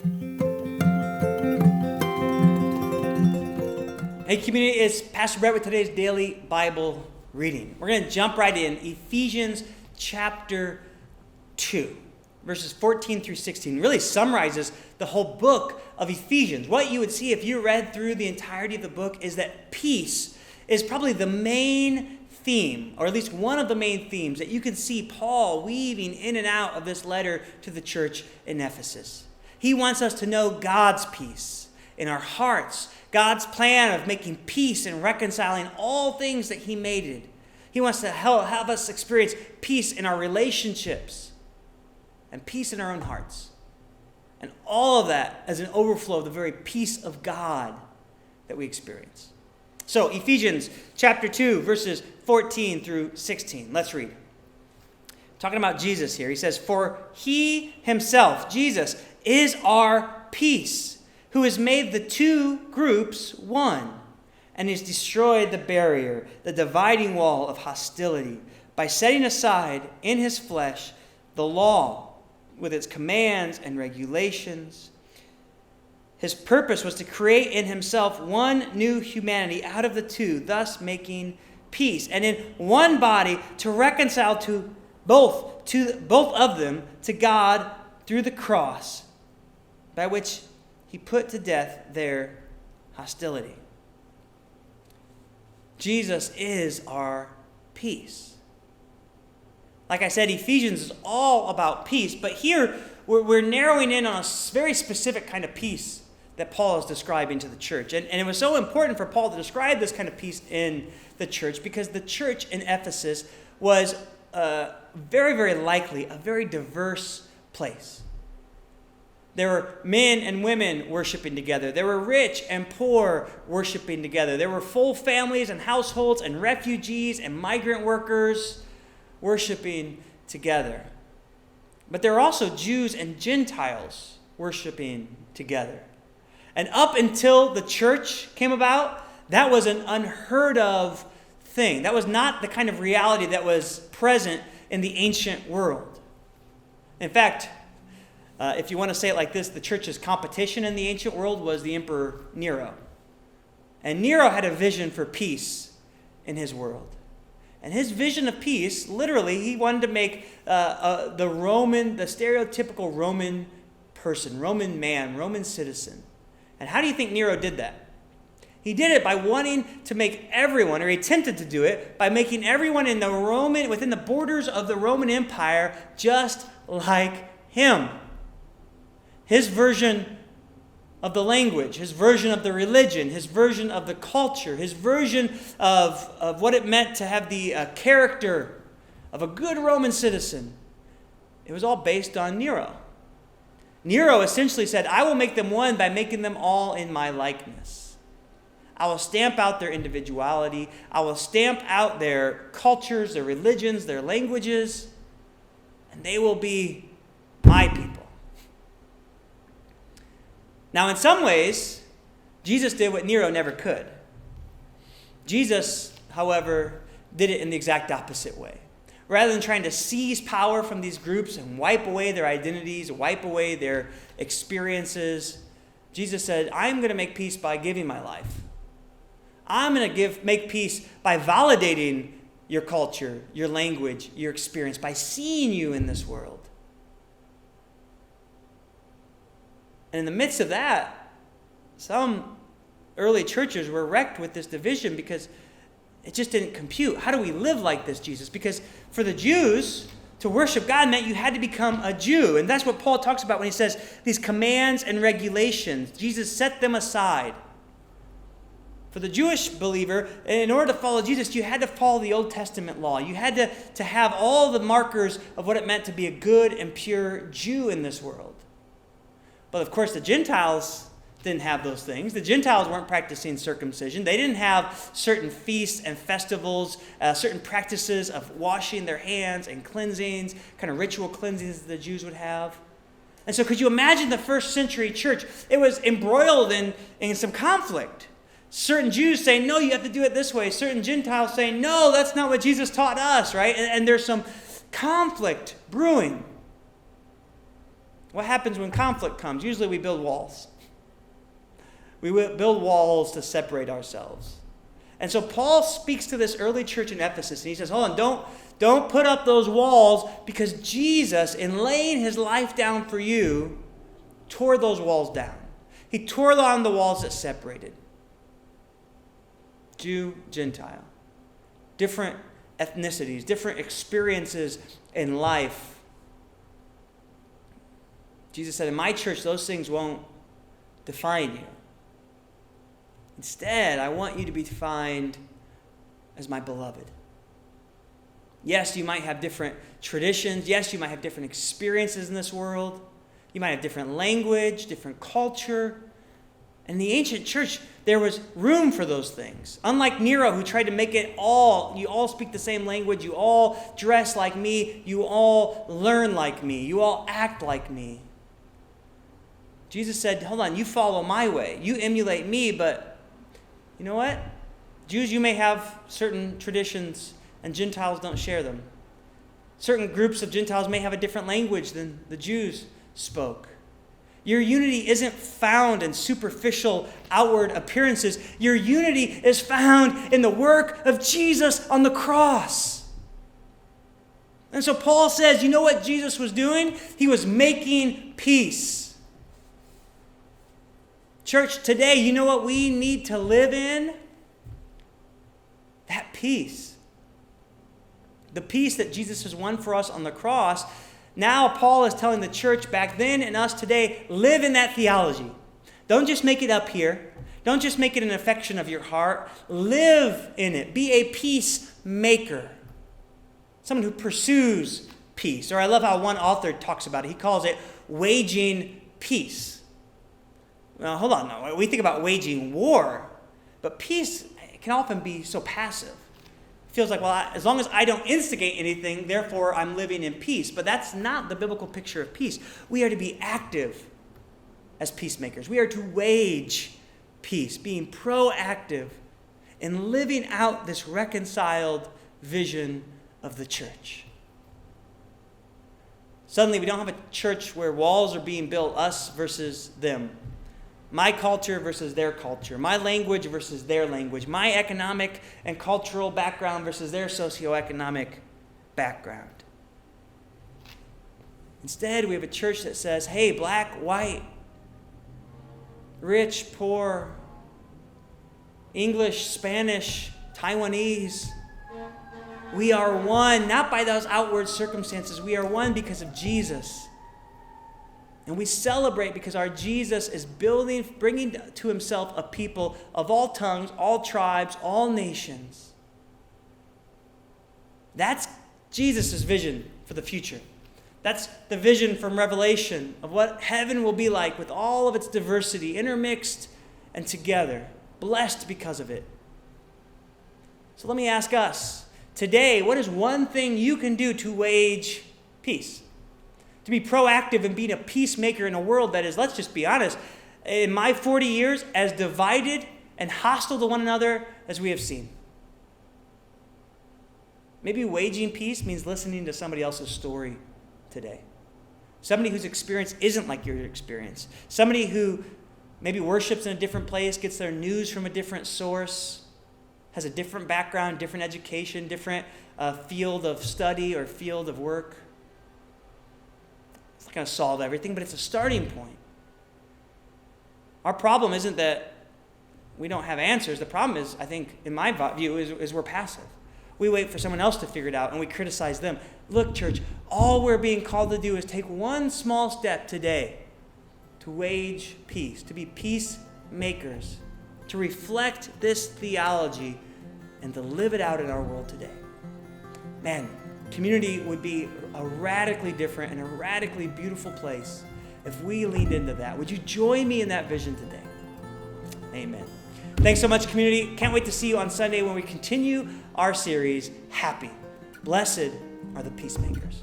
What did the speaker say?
Hey community, it's Pastor Brett with today's daily Bible reading. We're going to jump right in. Ephesians chapter 2, verses 14 through 16 really summarizes the whole book of Ephesians. What you would see if you read through the entirety of the book is that peace is probably the main theme, or at least one of the main themes that you can see Paul weaving in and out of this letter to the church in Ephesus. He wants us to know God's peace in our hearts, God's plan of making peace and reconciling all things that he made. He wants to have us experience peace in our relationships and peace in our own hearts. And all of that as an overflow of the very peace of God that we experience. So Ephesians chapter 2, verses 14 through 16. Let's read. Talking about Jesus here. He says, "For he himself, Jesus, is our peace, who has made the two groups one, and has destroyed the barrier, the dividing wall of hostility, by setting aside in his flesh the law with its commands and regulations. His purpose was to create in himself one new humanity out of the two, thus making peace, and in one body to reconcile both of them to God through the cross, by which he put to death their hostility." Jesus is our peace. Like I said, Ephesians is all about peace, but here we're narrowing in on a very specific kind of peace that Paul is describing to the church. And it was so important for Paul to describe this kind of peace in the church because the church in Ephesus was very, very likely a very diverse place. There were men and women worshiping together. There were rich and poor worshiping together. There were full families and households and refugees and migrant workers worshiping together. But there were also Jews and Gentiles worshiping together. And up until the church came about, that was an unheard of thing. That was not the kind of reality that was present in the ancient world. In fact, if you want to say it like this, the church's competition in the ancient world was the Emperor Nero. And Nero had a vision for peace in his world. And his vision of peace, literally, he wanted to make the stereotypical Roman person, Roman man, Roman citizen. And how do you think Nero did that? He did it by wanting to make everyone, or he attempted to do it, by making everyone within the borders of the Roman Empire just like him. His version of the language, his version of the religion, his version of the culture, his version of what it meant to have the character of a good Roman citizen, it was all based on Nero. Nero essentially said, "I will make them one by making them all in my likeness. I will stamp out their individuality. I will stamp out their cultures, their religions, their languages, and they will be my people." Now, in some ways, Jesus did what Nero never could. Jesus, however, did it in the exact opposite way. Rather than trying to seize power from these groups and wipe away their identities, wipe away their experiences, Jesus said, "I'm going to make peace by giving my life. I'm going to make peace by validating your culture, your language, your experience, by seeing you in this world." And in the midst of that, some early churches were wrecked with this division because it just didn't compute. How do we live like this, Jesus? Because for the Jews, to worship God meant you had to become a Jew. And that's what Paul talks about when he says these commands and regulations. Jesus set them aside. For the Jewish believer, in order to follow Jesus, you had to follow the Old Testament law. You had to have all the markers of what it meant to be a good and pure Jew in this world. But of course, the Gentiles didn't have those things. The Gentiles weren't practicing circumcision. They didn't have certain feasts and festivals, certain practices of washing their hands and cleansings, kind of ritual cleansings that the Jews would have. And so could you imagine the first century church? It was embroiled in some conflict. Certain Jews saying, "No, you have to do it this way." Certain Gentiles saying, "No, that's not what Jesus taught us," right? And there's some conflict brewing. What happens when conflict comes? Usually we build walls. We build walls to separate ourselves. And so Paul speaks to this early church in Ephesus, and he says, hold on, don't put up those walls, because Jesus, in laying his life down for you, tore those walls down. He tore down the walls that separated Jew, Gentile, different ethnicities, different experiences in life. Jesus said, in my church, those things won't define you. Instead, I want you to be defined as my beloved. Yes, you might have different traditions. Yes, you might have different experiences in this world. You might have different language, different culture. In the ancient church, there was room for those things. Unlike Nero, who tried to make it you all speak the same language, you all dress like me, you all learn like me, you all act like me. Jesus said, hold on, you follow my way. You emulate me, but you know what? Jews, you may have certain traditions, and Gentiles don't share them. Certain groups of Gentiles may have a different language than the Jews spoke. Your unity isn't found in superficial outward appearances. Your unity is found in the work of Jesus on the cross. And so Paul says, you know what Jesus was doing? He was making peace. Church, today, you know what we need to live in? That peace. The peace that Jesus has won for us on the cross. Now Paul is telling the church back then and us today, live in that theology. Don't just make it up here. Don't just make it an affection of your heart. Live in it. Be a peacemaker. Someone who pursues peace. Or I love how one author talks about it. He calls it waging peace. Now, hold on. No, we think about waging war, but peace can often be so passive. It feels like, well, as long as I don't instigate anything, therefore I'm living in peace. But that's not the biblical picture of peace. We are to be active as peacemakers. We are to wage peace, being proactive in living out this reconciled vision of the church. Suddenly, we don't have a church where walls are being built, us versus them. My culture versus their culture. My language versus their language. My economic and cultural background versus their socioeconomic background. Instead, we have a church that says, hey, black, white, rich, poor, English, Spanish, Taiwanese. We are one, not by those outward circumstances. We are one because of Jesus. And we celebrate because our Jesus is bringing to himself a people of all tongues, all tribes, all nations. That's Jesus' vision for the future. That's the vision from Revelation of what heaven will be like with all of its diversity, intermixed and together, blessed because of it. So let me ask us, today, what is one thing you can do to wage peace? To be proactive in being a peacemaker in a world that is, let's just be honest, in my 40 years, as divided and hostile to one another as we have seen. Maybe waging peace means listening to somebody else's story today. Somebody whose experience isn't like your experience. Somebody who maybe worships in a different place, gets their news from a different source, has a different background, different education, different field of study or field of work. It's not going to solve everything, but it's a starting point. Our problem isn't that we don't have answers. The problem is, I think, in my view, is we're passive. We wait for someone else to figure it out, and we criticize them. Look, church, all we're being called to do is take one small step today to wage peace, to be peacemakers, to reflect this theology, and to live it out in our world today. Man, community would be a radically different and a radically beautiful place if we leaned into that. Would you join me in that vision today? Amen. Thanks so much, community. Can't wait to see you on Sunday when we continue our series, Happy. Blessed are the peacemakers.